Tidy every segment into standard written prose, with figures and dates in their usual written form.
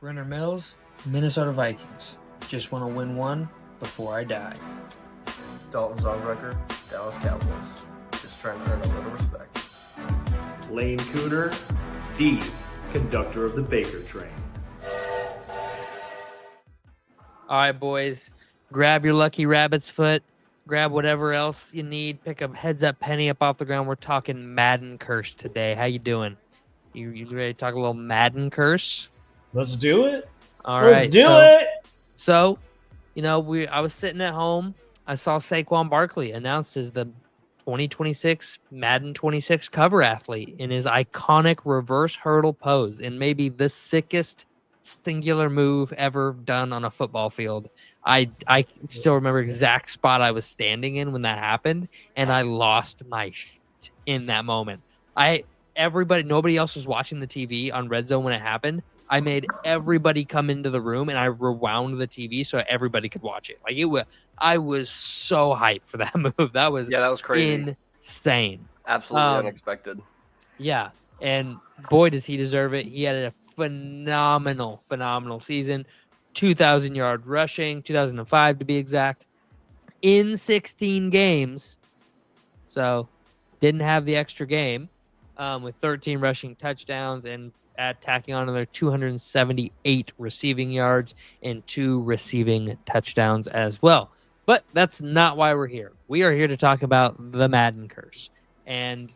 Brenner Mills, Minnesota Vikings. Just want to win one before I die. Dalton Songwrecker, Dallas Cowboys. Just trying to earn a little respect. Lane Cooner, the conductor of the Baker train. All right, boys, grab your lucky rabbit's foot, grab whatever else you need, pick a heads up penny up off the ground. We're talking Madden Curse today. How you doing? You ready to talk a little Madden Curse? Let's do it. All Let's right. do it. So, I was sitting at home. I saw Saquon Barkley announced as the 2026 Madden 26 cover athlete in his iconic reverse hurdle pose in maybe the sickest singular move ever done on a football field. I still remember exact spot I was standing in when that happened, and I lost my shit in that moment. Nobody else was watching the TV on Red Zone when it happened. I made everybody come into the room, and I rewound the TV so everybody could watch it. I was so hyped for that move. That was crazy, insane, absolutely unexpected. Yeah, and boy, does he deserve it. He had a phenomenal season. 2,000-yard rushing, 2005 to be exact, in 16 games. So didn't have the extra game with 13 rushing touchdowns and tacking on another 278 receiving yards and 2 receiving touchdowns as well. But that's not why we're here. We are here to talk about the Madden Curse. And,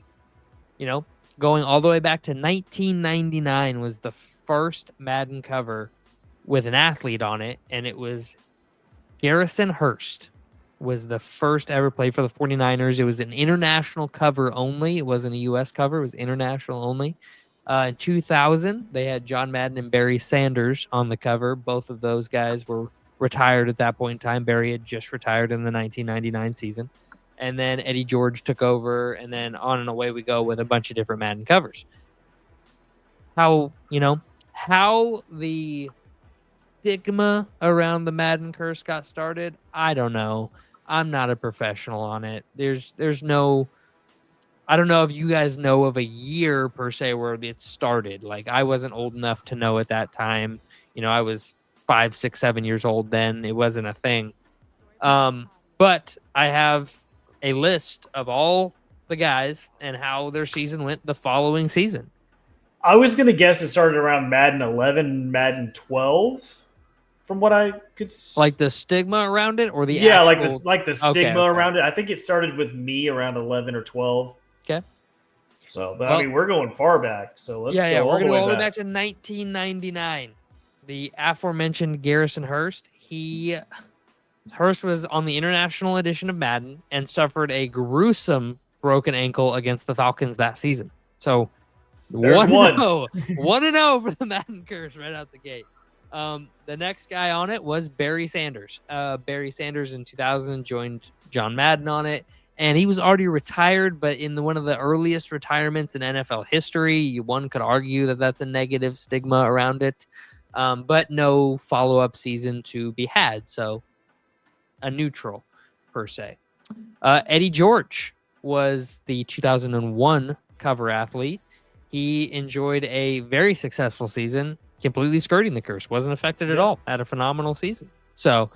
going all the way back to 1999 was the first Madden cover with an athlete on it, and it was Garrison Hurst was the first ever play for the 49ers. It was an international cover only. It wasn't a U.S. cover. It was international only. In 2000, they had John Madden and Barry Sanders on the cover. Both of those guys were retired at that point in time. Barry had just retired in the 1999 season. And then Eddie George took over, and then on and away we go with a bunch of different Madden covers. How the stigma around the Madden Curse got started, I don't know. I'm not a professional on it. There's no... I don't know if you guys know of a year per se where it started. Like, I wasn't old enough to know at that time. I was 5, 6, 7 years old then. It wasn't a thing. But I have a list of all the guys and how their season went the following season. I was going to guess it started around Madden 11, Madden 12, from what I could like the stigma around it, or the like the stigma around it. I think it started with me around 11 or 12. Okay. So, but I mean, we're going far back. So let's go we're going to go all the way back to 1999. The aforementioned Garrison Hurst. Hurst was on the international edition of Madden and suffered a gruesome broken ankle against the Falcons that season. So 1-0 for the Madden Curse right out the gate. The next guy on it was Barry Sanders. Barry Sanders in 2000 joined John Madden on it. And he was already retired, but in one of the earliest retirements in NFL history. One could argue that that's a negative stigma around it, but no follow-up season to be had. So a neutral, per se. Eddie George was the 2001 cover athlete. He enjoyed a very successful season, completely skirting the curse. Wasn't affected at all. Had a phenomenal season. So...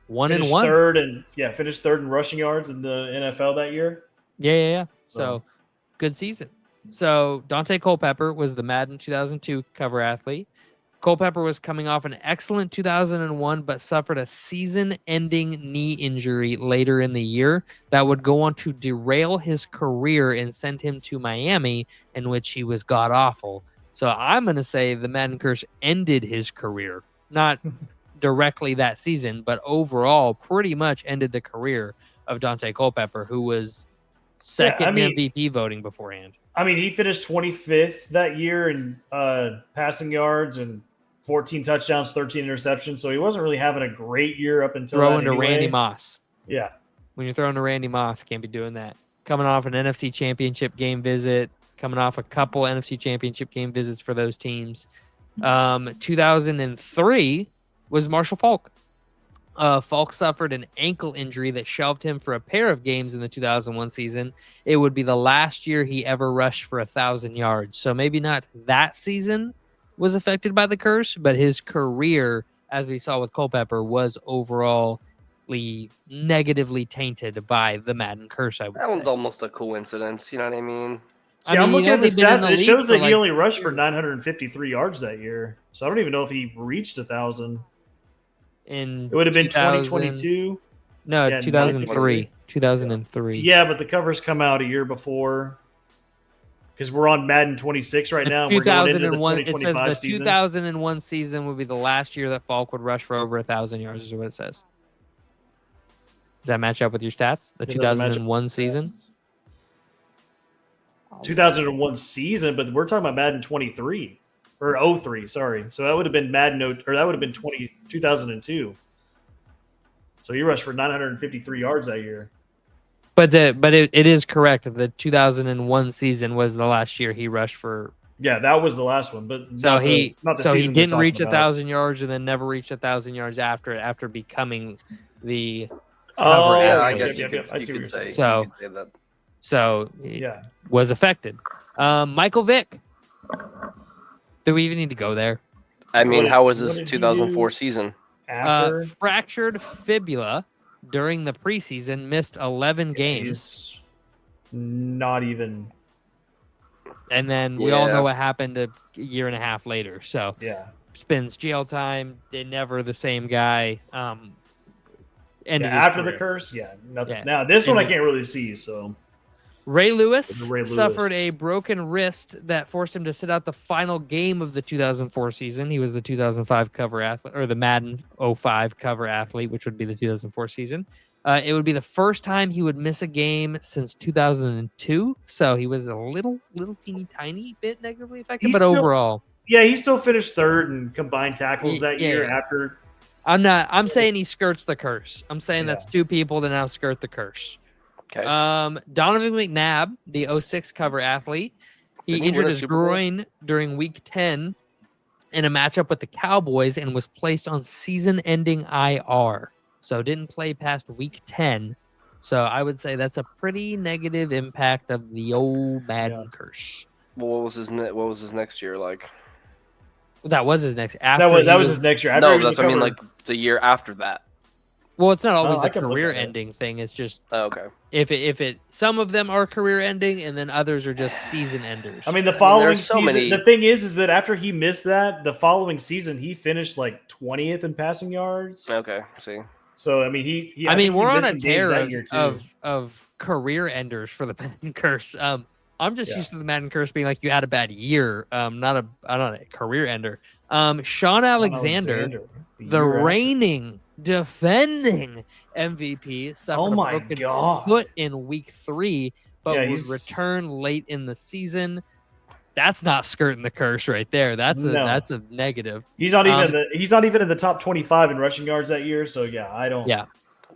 finished 1-1. Finished third in rushing yards in the NFL that year. Yeah. So good season. So Dante Culpepper was the Madden 2002 cover athlete. Culpepper was coming off an excellent 2001, but suffered a season-ending knee injury later in the year that would go on to derail his career and send him to Miami, in which he was god-awful. So I'm going to say the Madden Curse ended his career. Not... directly that season, but overall pretty much ended the career of Dante Culpepper, who was second in MVP voting beforehand. I mean, he finished 25th that year in passing yards and 14 touchdowns, 13 interceptions. So he wasn't really having a great year up until throwing to Randy Moss. Yeah. When you're throwing to Randy Moss, can't be doing that. Coming off an NFC Championship game visit, coming off a couple NFC Championship game visits for those teams. 2003 was Marshall Faulk. Faulk suffered an ankle injury that shelved him for a pair of games in the 2001 season. It would be the last year he ever rushed for 1,000 yards. So maybe not that season, was affected by the curse, but his career, as we saw with Culpepper, was overall negatively tainted by the Madden curse, I would That one's say. almost a coincidence. You know what I mean? See, I I'm mean, he'd looking at the only been in stats. the It league shows for that he like only 6 rushed for years. 953 yards that year. So I don't even know if he reached 1,000. In It would have been 2000 2022. No, Yeah, 2003. 2003. Yeah, but the covers come out a year before. Because we're on Madden 26 right The now, and we're going into the 2001. It says 2025 the season. 2001 season would be the last year that Falk would rush for over 1,000 yards. Is what it says. Does that match up with your stats? The It doesn't match up 2001 with season. stats. 2001 season, but we're talking about Madden 23 or 03. Sorry, so that would have been Madden or that would have been 2002. So he rushed for 953 yards that year. But it is correct. The 2001 season was the last year he rushed for. Yeah, that was the last one, but So he didn't reach 1,000 yards and then never reached 1,000 yards after becoming the cover Yeah, I athlete. guess you I see what could you're say. saying. So- you could say that. So Yeah, was affected. Michael Vick. Do we even need to go there? I mean, What- how was what this did he 2004 do? season? after Fractured fibula during the preseason, missed 11 games, he's not even. and then we all Yeah. know what happened a year and a half later. So Yeah, spends jail time. They're never the same guy. Ended his after the career. curse, nothing. Yeah. Now this one I Ended- can't really see. So Ray Lewis Ray Lewis. suffered a broken wrist that forced him to sit out the final game of the 2004 season. He was the 2005 cover athlete, or the Madden 05 cover athlete, which would be the 2004 season. It would be the first time he would miss a game since 2002. So he was a little teeny tiny bit negatively affected, He's but still- overall, yeah, he still finished third in combined tackles that Yeah, year. yeah. After I'm saying he skirts the curse. I'm saying Yeah. that's two people that now skirt the curse. Okay. Donovan McNabb, the 06 cover athlete, he Didn't he injured win a his Super Bowl? groin during week 10 in a matchup with the Cowboys and was placed on season-ending IR. So didn't play past week 10. So I would say that's a pretty negative impact of the old Madden curse. Well, what was his next year like? That was his next. that After was his next year. After No, he was that's the what I mean. cover- Like the year after that. Well, it's not always I a can look at it. career-ending thing. It's just Oh, okay. if it some of them are career-ending and then others are just season enders. I mean, the following there's so season. many- The thing is that after he missed that, the following season he finished like 20th in passing yards. Okay. See. So I mean, he I think mean, he we're on missed a some games tear that year, too. of career enders for the Madden curse. I'm just Yeah. used to the Madden curse being like you had a bad year, not a career ender. Sean Alexander, the year after. reigning, defending MVP, suffered Oh a my broken God. foot in week 3, but Yeah, would he's- return late in the season. That's not skirting the curse right there. That's No. that's a negative. He's not even Um, not even in the top 25 in rushing yards that year. So yeah, I don't. Yeah.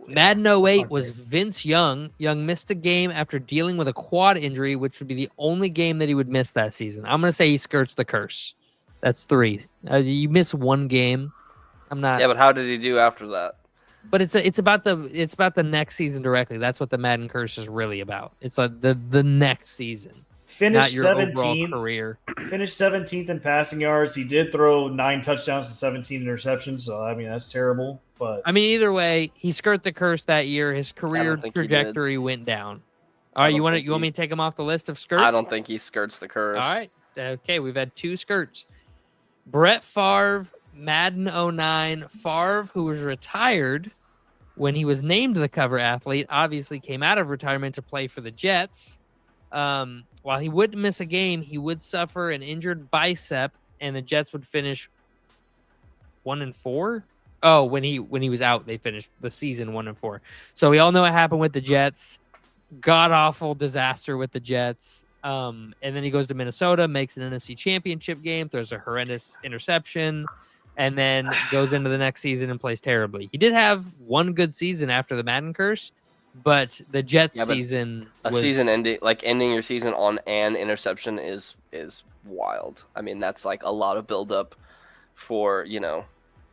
Madden 08 not was great. Vince Young. Young missed a game after dealing with a quad injury, which would be the only game that he would miss that season. I'm going to say he skirts the curse. That's 3. You miss one game. I'm not. Yeah, but how did he do after that? But it's about the next season directly. That's what the Madden curse is really about. It's like the next season, not Finished your overall 17th. career. Finished 17th in passing yards. He did throw 9 touchdowns and 17 interceptions. So I mean, that's terrible. But I mean, either way, he skirted the curse that year. His career think he did. trajectory went down. All I right, you don't want think me he- to take him off the list of skirts? I don't think he skirts the curse. All right. Okay, we've had 2 skirts. Brett Favre, Madden 09. Favre, who was retired when he was named the cover athlete, obviously came out of retirement to play for the Jets. While he wouldn't miss a game, he would suffer an injured bicep, and the Jets would finish 1-4. Oh, when he was out, they finished the season 1-4. So we all know what happened with the Jets. God awful disaster with the Jets. And then he goes to Minnesota, makes an NFC Championship game, throws a horrendous interception, and then goes into the next season and plays terribly. He did have one good season after the Madden curse, but the Jets Yeah, but season A was season ending your season on an interception is wild. I mean, that's like a lot of buildup for yeah.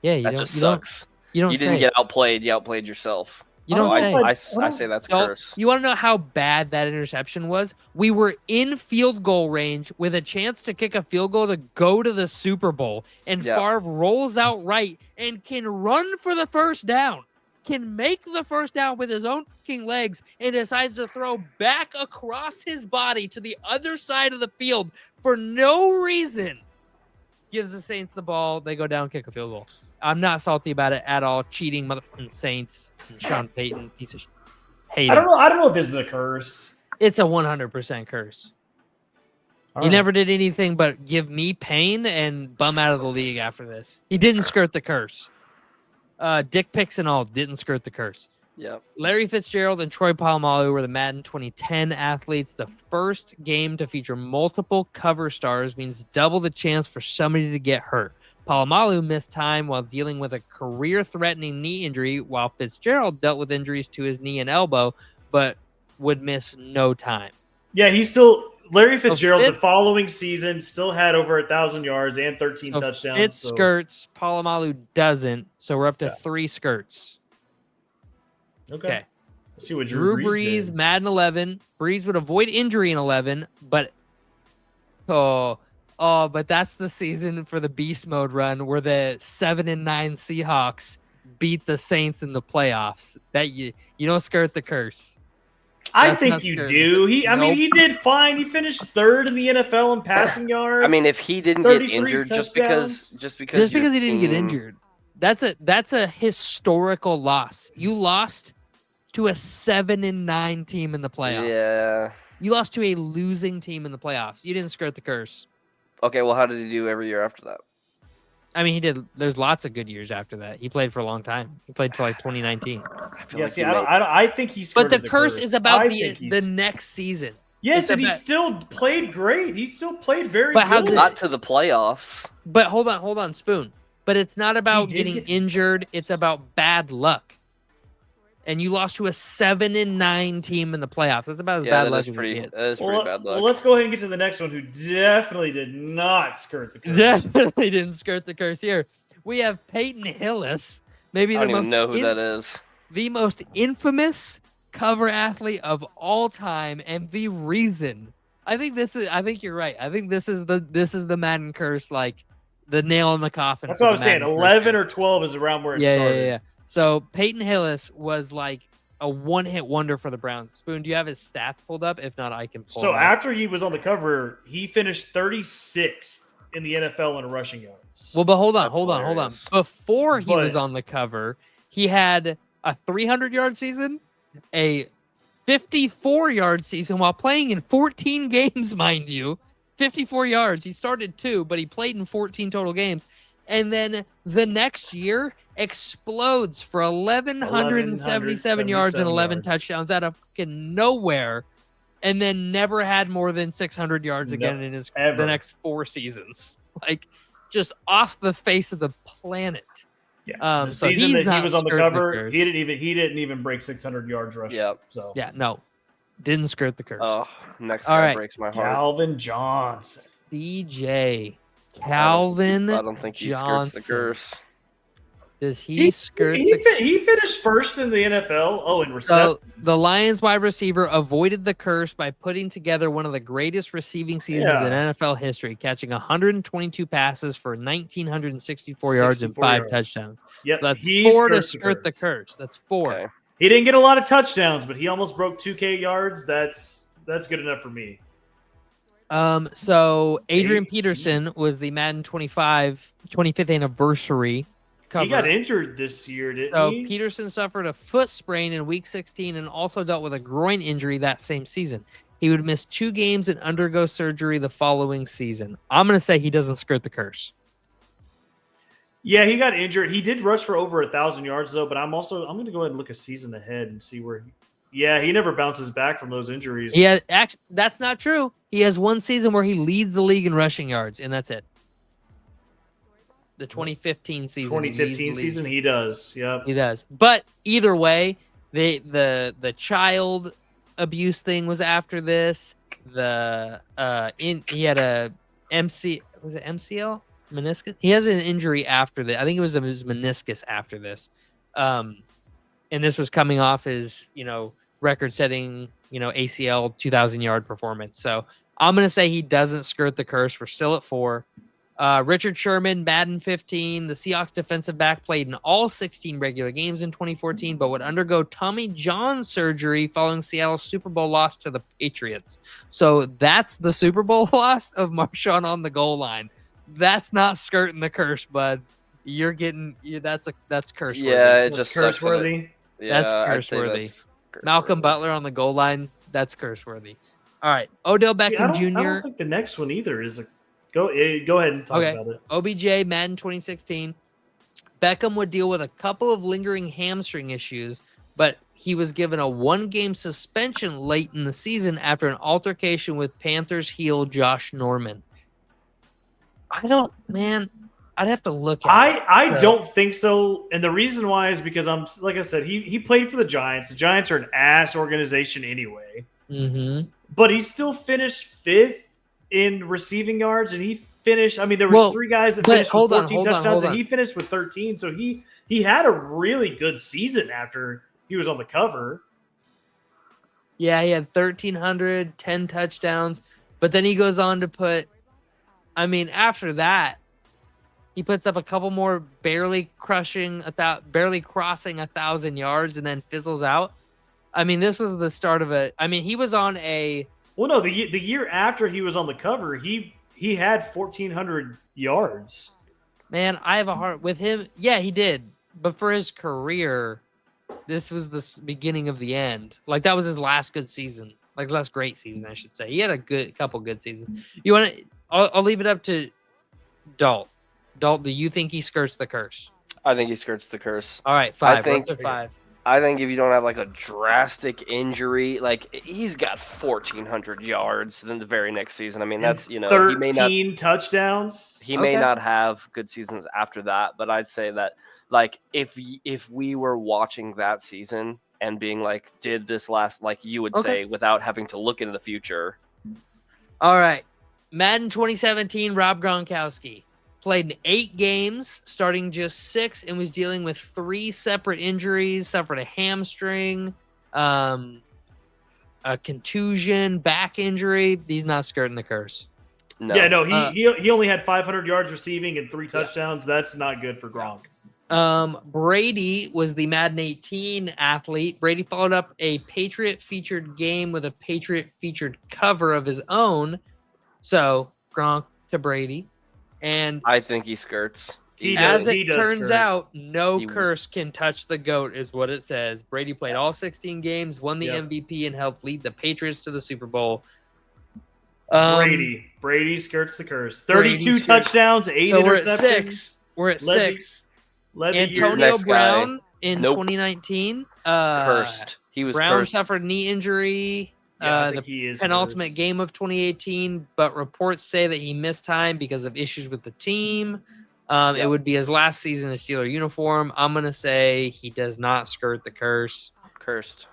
You that don't just you don't sucks. you don't You didn't say. get outplayed. You outplayed yourself. You don't say. I I say that's Don't- Curse. You want to know how bad that interception was? We were in field goal range with a chance to kick a field goal to go to the Super Bowl, and Yeah. Favre rolls out right and can run for the first down, can make the first down with his own fucking legs, and decides to throw back across his body to the other side of the field for no reason. Gives the Saints the ball. They go down, kick a field goal. I'm not salty about it at all. Cheating motherfucking Saints and Sean Payton, piece of shit. Hate I don't him. know. I don't know if this is a curse. It's a 100% curse. All He right. never did anything but give me pain and bum out of the league after this. He didn't skirt the curse. Dick pics and all didn't skirt the curse. Yep. Larry Fitzgerald and Troy Polamalu were the Madden 2010 athletes. The first game to feature multiple cover stars means double the chance for somebody to get hurt. Polamalu missed time while dealing with a career-threatening knee injury, while Fitzgerald dealt with injuries to his knee and elbow, but would miss no time. Yeah, he's still Larry Fitzgerald. The Fitz- following season still had over 1,000 yards and 13 So touchdowns. Fitz so- skirts, Polamalu doesn't, so we're up to Yeah. 3 skirts. Okay. Let's see what Drew Brees Brees, did. Madden 11. Brees would avoid injury in 11, but but that's the season for the beast mode run where the 7-9 Seahawks beat the Saints in the playoffs. That you don't skirt the curse. I That's think not you scary. do. I mean, Nope. he did fine. He finished 3rd in the NFL in passing yards. I mean, if he didn't get 33 injured just touchdowns. because Just your because he didn't get team- injured, that's a historical loss. You lost to a 7-9 team in the playoffs. Yeah. You lost to a losing team in the playoffs. You didn't skirt the curse. Okay. Well, how did he do every year after that? I mean, he did. There's lots of good years after that. He played for a long time. He played till like 2019. I feel Yeah, like see, he I think he's. But the curse is about the next season. Yes, it's and he about- still played great. He still played very But how good. this- not to the playoffs. But hold on, Spoon. But it's not about did getting get to- injured. It's about bad luck. And you lost to a 7-9 team in the playoffs. That's about as Yeah, bad that luck is as pretty. it gets. That is pretty bad luck. Well, let's go ahead and get to the next one, who definitely did not skirt the curse. Definitely didn't skirt the curse here. We have Peyton Hillis, maybe I the don't even most know who that is. the most infamous cover athlete of all time, and the reason. I think you're right. I think this is the Madden curse, like the nail in the coffin. That's for what the I'm saying. Madden curse 11 here. or 12 is around where it yeah, started. yeah. So Peyton Hillis was like a one-hit wonder for the Browns. Spoon, do you have his stats pulled up? If not, I can pull So them up. after he was on the cover, he finished 36th in the NFL in rushing yards. Well, but hold on. That's hilarious. Before he was But- on the cover, he had a 300-yard season, a 54-yard season while playing in 14 games, mind you. 54 yards. He started 2, but he played in 14 total games. And then the next year explodes for 1,177 yards and 11 yards. touchdowns out of fucking nowhere, and then never had more than 600 yards again in his ever. the next 4 seasons. Like, just off the face of the planet. Yeah. The So season he's that he not was on the skirting cover, curse. he didn't even break 600 yards rushing. Yeah. So Yeah, no, didn't skirt the curse. Oh, next All guy right. breaks my heart. Calvin Johnson. DJ Calvin I don't think he skirts the Johnson. curse. Does he skirt He, the he finished first in the NFL. Oh, in So receptions. the Lions wide receiver avoided the curse by putting together one of the greatest receiving seasons in NFL history, catching 122 passes for 1,964 yards and 64 5 yards. touchdowns. Yep, So that's he 4 to skirts the skirt the curse. curse. That's 4. Okay. He didn't get a lot of touchdowns, but he almost broke 2K yards. That's good enough for me. So Adrian 18. Peterson was the Madden 25th anniversary cover. He got injured this year, didn't So he? Peterson suffered a foot sprain in Week 16 and also dealt with a groin injury that same season. He would miss 2 games and undergo surgery the following season. I'm going to say he doesn't skirt the curse. Yeah, he got injured. He did rush for over 1,000 yards though, but I'm going to go ahead and look a season ahead and see where. Yeah, he never bounces back from those injuries. Yeah, actually, that's not true. He has 1 season where he leads the league in rushing yards, and that's it. The 2015 season. he leads 2015 the league. season, he does. Yep. He does. But either way, the child abuse thing was after this. He had a MCL meniscus. He has an injury after this. I think it was his meniscus after this. and this was coming off his, record-setting, ACL 2,000-yard performance. So I'm going to say he doesn't skirt the curse. We're still at 4. Richard Sherman, Madden 15. The Seahawks defensive back played in all 16 regular games in 2014, but would undergo Tommy John surgery following Seattle's Super Bowl loss to the Patriots. So that's the Super Bowl loss of Marshawn on the goal line. That's not skirting the curse, bud. That's curse worthy. Yeah, it What's just sucks that curse-worthy? That's I'd say curse-worthy. that's Malcolm curse-worthy. Butler on the goal line. That's curse-worthy. All right, Odell See, Beckham I Jr. don't think the next one either is a go. Go ahead and talk Okay. about it. OBJ, Madden 2016. Beckham would deal with a couple of lingering hamstring issues, but he was given a 1-game suspension late in the season after an altercation with Panthers heel Josh Norman. I'd have to look at it. I don't think so, and the reason why is because like I said, he played for the Giants. The Giants are an ass organization anyway, Mm-hmm. but he still finished 5th in receiving yards, and he finished. I mean, there was 3 guys that finished with 14 touchdowns, and he finished with 13. So he had a really good season after he was on the cover. Yeah, he had 1,300, 10 touchdowns, but then he goes on to put. I mean, after that, he puts up a couple more, barely crossing 1,000 yards, and then fizzles out. I mean, this was the start of it. I mean, he was on a. Well, no, the year after he was on the cover, he had 1,400 yards. Man, I have a heart with him. Yeah, he did. But for his career, this was the beginning of the end. Like, that was his last good season. Like, last great season, I should say. He had a couple good seasons. You want to? I'll leave it up to Dalt. Dalt, do you think he skirts the curse? I think he skirts the curse. All right, 5. I think- We're up to 5. I think if you don't have like a drastic injury, like he's got 1,400 yards in the very next season. I mean, that's he may 13 touchdowns. He may Okay. not have good seasons after that, but I'd say that like if we were watching that season and being like, did this last, like you would Okay. say, without having to look into the future. All right. Madden 2017, Rob Gronkowski. Played in 8 games, starting just 6, and was dealing with 3 separate injuries. Suffered a hamstring, a contusion, back injury. He's not skirting the curse. No. Yeah, no, he only had 500 yards receiving and 3 touchdowns. That's not good for Gronk. Brady was the Madden 18 athlete. Brady followed up a Patriot featured game with a Patriot featured cover of his own. So Gronk to Brady. And I think he skirts. as he it does turns skirt. out, no He- curse can touch the GOAT, is what it says. Brady played all 16 games, won the Yep. MVP, and helped lead the Patriots to the Super Bowl. Brady skirts the curse. 32 Brady skirts- touchdowns, 8 So interceptions. we're at 6. We're at Led the- 6. Led the year. Antonio Next guy. Brown in Nope. 2019. Cursed. He was Brown cursed. suffered knee injury. Yeah, I The think he is penultimate cursed. game of 2018, but reports say that he missed time because of issues with the team. It Yep. would be his last season in Steeler uniform. I'm gonna say he does not skirt the curse. Cursed.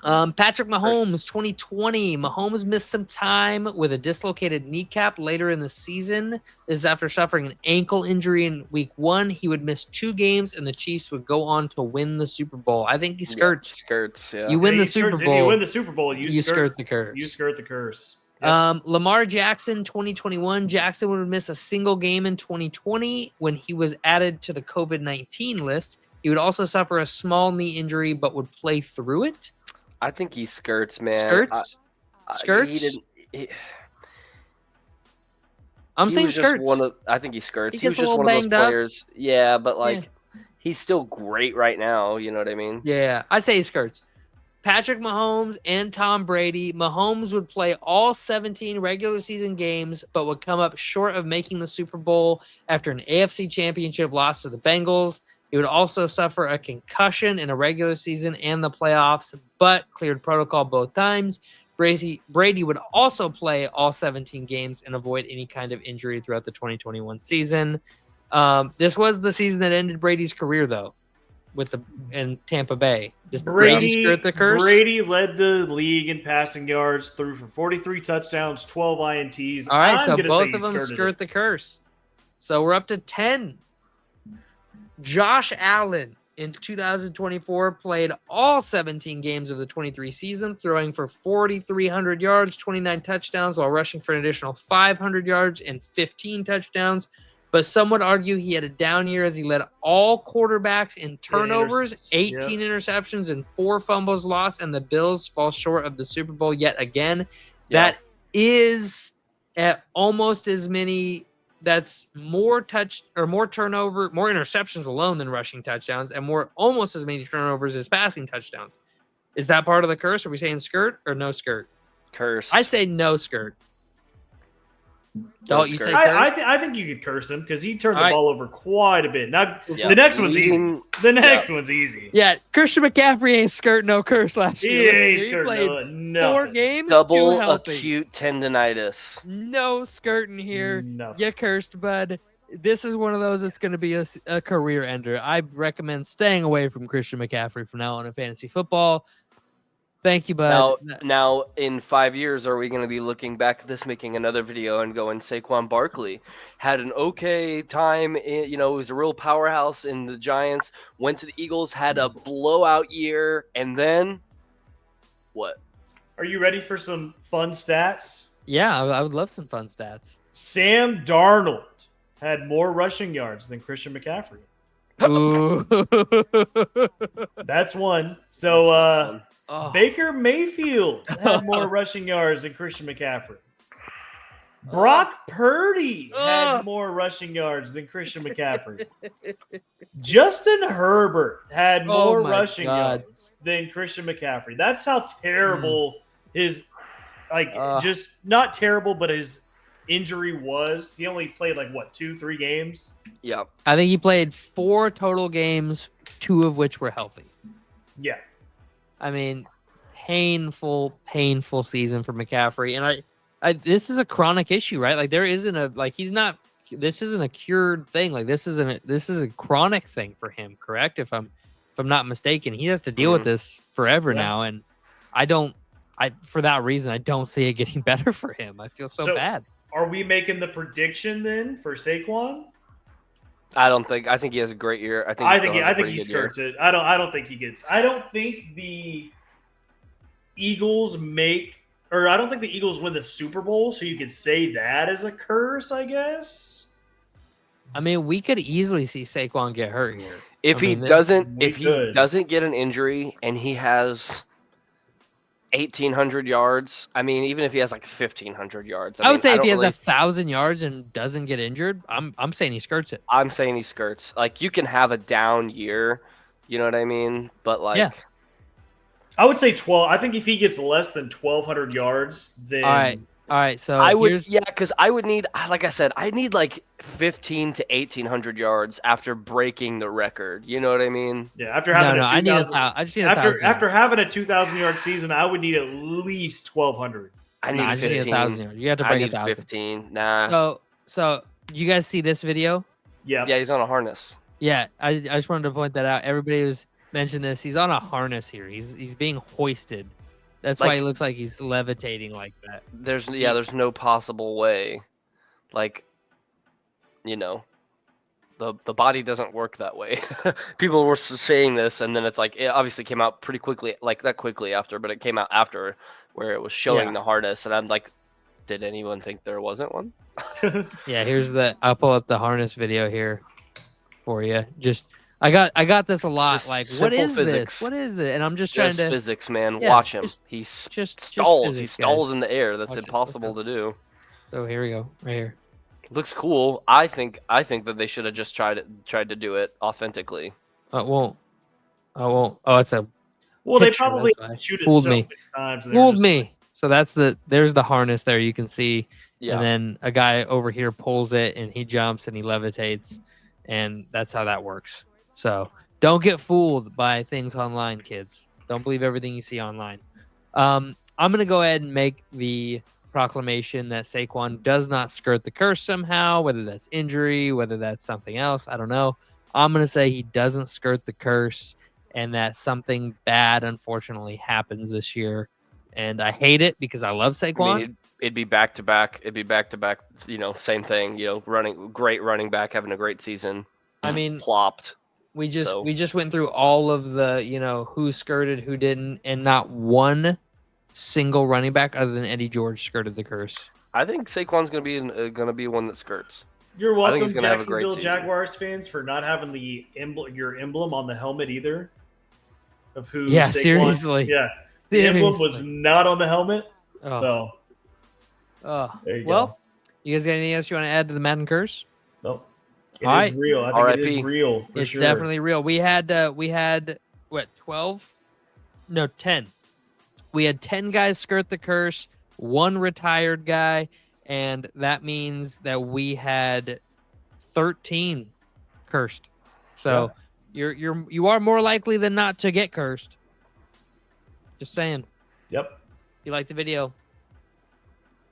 Patrick Mahomes, 2020. Mahomes missed some time with a dislocated kneecap later in the season. This is after suffering an ankle injury in week 1. He would miss 2 games, and the Chiefs would go on to win the Super Bowl. I think he skirts. Yeah, skirts. Yeah. You win Yeah, the he Super skirts. If Bowl. you win the Super Bowl, you skirt the curse. You skirt the curse. Yep. Lamar Jackson, 2021. Jackson would miss a single game in 2020 when he was added to the COVID-19 list. He would also suffer a small knee injury, but would play through it. I think he skirts, man. Skirts? Skirts? He didn't. He, I'm he saying was just skirts. I think he skirts. He He was gets a just little one of those banged up. players. Yeah, but like, he's still great right now. You know what I mean? Yeah, I say he skirts. Patrick Mahomes and Tom Brady. Mahomes would play all 17 regular season games, but would come up short of making the Super Bowl after an AFC Championship loss to the Bengals. He would also suffer a concussion in a regular season and the playoffs, but cleared protocol both times. Brady would also play all 17 games and avoid any kind of injury throughout the 2021 season. This was the season that ended Brady's career, though, in Tampa Bay. Just Brady skirt the curse. Brady led the league in passing yards, threw for 43 touchdowns, 12 INTs. All right, I'm so gonna both say he of them skirted skirt the curse. So we're up to 10. Josh Allen, in 2024 played all 17 games of the 23 season, throwing for 4,300 yards, 29 touchdowns, while rushing for an additional 500 yards and 15 touchdowns. But some would argue he had a down year as he led all quarterbacks in turnovers, 18 interceptions, and 4 fumbles lost, and the Bills fall short of the Super Bowl yet again. Yeah. That is at almost as many. That's more turnover, more interceptions alone than rushing touchdowns, and almost as many turnovers as passing touchdowns. Is that part of the curse? Are we saying skirt or no skirt? Curse. I say no skirt. No Don't you skirt. say I curse? think you could curse him because he turned the All right. ball over quite a bit. Now Yeah. the next one's easy. Leading- The next one's easy. Yeah, Christian McCaffrey ain't skirt no curse last He year. Listen, ain't he scared played of nothing. 4 games, Double too healthy. acute tendonitis. No skirting here. Nothing. You cursed, bud. This is one of those that's going to be a career ender. I recommend staying away from Christian McCaffrey from now on in fantasy football. Thank you, bud. Now, in 5 years, are we going to be looking back at this, making another video, and going, Saquon Barkley had an okay time. He was a real powerhouse in the Giants. Went to the Eagles, had a blowout year, and then what? Are you ready for some fun stats? Yeah, I would love some fun stats. Sam Darnold had more rushing yards than Christian McCaffrey. Ooh. That's one. So Oh. Baker Mayfield had more rushing yards than Christian McCaffrey. Brock Purdy had more rushing yards than Christian McCaffrey. Justin Herbert had more my rushing God. yards than Christian McCaffrey. That's how terrible his, just not terrible, but his injury was. He only played 2-3 games. Yeah. I think he played 4 total games, 2 of which were healthy. Yeah. I mean, painful season for McCaffrey. And I this is a chronic issue, right? Like there isn't this isn't a cured thing. Like this is a chronic thing for him, correct? If I'm not mistaken, he has to deal with this forever now. And for that reason, I don't see it getting better for him. I feel so bad. Are we making the prediction then for Saquon? I think he has a great year. I think he skirts it. I don't think he gets. I don't think the Eagles I don't think the Eagles win the Super Bowl, so you could say that as a curse, I guess. I mean, we could easily see Saquon get hurt here. If he doesn't get an injury and he has 1,800 yards, I mean, even if he has 1,500 yards, I would say if he has 1,000 yards and doesn't get injured, I'm saying he skirts it. I'm saying he skirts. You can have a down year, you know what I mean? But yeah. I would say 12. I think if he gets less than 1,200 yards, then all right. So I would, because I would need, like I said, I need 1,500 to 1,800 yards after breaking the record. You know what I mean? Yeah. After having I just need 1,000. After having a 2,000 yard season, I would need at least 1,200. I need 15. 1,000 yards. You have to break 1,000. 15. Nah. So you guys see this video? Yeah. Yeah, he's on a harness. Yeah, I just wanted to point that out. Everybody was mentioned this. He's on a harness here. He's being hoisted. That's why he looks like he's levitating like that. There's no possible way. The body doesn't work that way. People were saying this, and then it's it obviously came out pretty quickly, that quickly after, but it came out after where it was showing the harness, and I'm like, did anyone think there wasn't one? Yeah, I'll pull up the harness video here for you. I got this a lot. What is physics. this? What is it? And I'm just trying to physics, man. Yeah, Watch him. He just stalls. physics, He stalls guys. in the air. That's Watch it. impossible to do. So here we go, right here. Looks cool. I think that they should have just tried to do it authentically. I won't. Oh, it's a Well, picture, they probably that's why. shoot it Fooled so me. many times. and they're fooled just me. So there's the harness there. You can see. Yeah. And then a guy over here pulls it and he jumps and he levitates, and that's how that works. So don't get fooled by things online, kids. Don't believe everything you see online. I'm going to go ahead and make the proclamation that Saquon does not skirt the curse somehow, whether that's injury, whether that's something else. I don't know. I'm going to say he doesn't skirt the curse and that something bad, unfortunately, happens this year. And I hate it because I love Saquon. I mean, it'd be back to back. It'd be back to back. Same thing. Great running back, having a great season. I mean, plopped. We just So- we just went through all of the, who skirted, who didn't, and not one single running back other than Eddie George skirted the curse. I think Saquon's gonna be one that skirts. You're I think welcome, he's gonna have a great Jacksonville season. Jaguars fans, for not having your emblem on the helmet either. Of who? Yeah, Saquon- seriously. Yeah, the emblem was Seriously. not on the helmet. Oh, So oh. there you Well, go. you guys got anything else you want to add to the Madden Curse? Nope. It All is right. real. I think it is RIP. real. For It's sure. definitely real. We had what, 12? No, 10. We had 10 guys skirt the curse, one retired guy, and that means that we had 13 cursed. So you are more likely than not to get cursed. Just saying. Yep. If you like the video,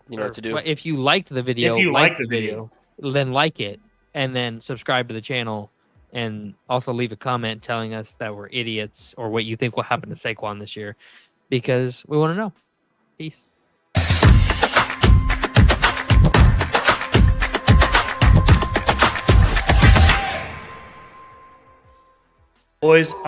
You know what to do. well, if you liked the video, If you like like the video. then like it, and then subscribe to the channel, and also leave a comment telling us that we're idiots or what you think will happen to Saquon this year, because we want to know. Peace. Boys,